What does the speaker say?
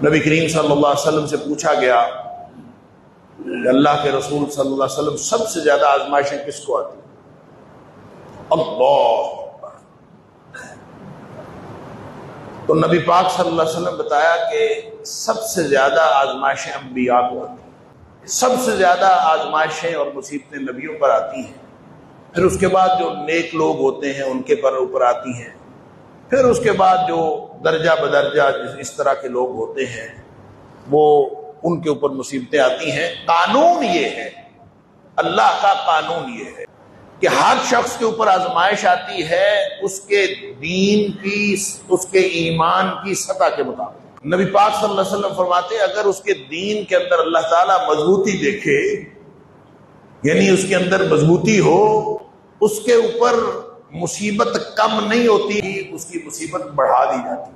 نبی کریم صلی اللہ علیہ وسلم سے پوچھا گیا کہ اللہ کے رسول صلی اللہ علیہ وسلم سب سے زیادہ آزمائشیں کس کو آتی؟ اللہ اکبر۔ تو نبی پاک صلی اللہ علیہ وسلم بتایا کہ سب سے زیادہ آزمائشیں انبیاء کو آتی ہیں، سب سے زیادہ آزمائشیں اور مصیبتیں نبیوں پر آتی ہیں، پھر اس کے بعد جو نیک لوگ ہوتے ہیں ان کے اوپر آتی ہیں، پھر اس کے بعد جو درجہ بدرجہ اس طرح کے لوگ ہوتے ہیں وہ ان کے اوپر مصیبتیں آتی ہیں۔ قانون یہ ہے، اللہ کا قانون یہ ہے کہ ہر شخص کے اوپر آزمائش آتی ہے اس کے دین کی، اس کے ایمان کی سطح کے مطابق۔ نبی پاک صلی اللہ علیہ وسلم فرماتے ہیں اگر اس کے دین کے اندر اللہ تعالیٰ مضبوطی دیکھے، یعنی اس کے اندر مضبوطی ہو، اس کے اوپر مصیبت کم نہیں ہوتی، اس کی مصیبت بڑھا دی جاتی۔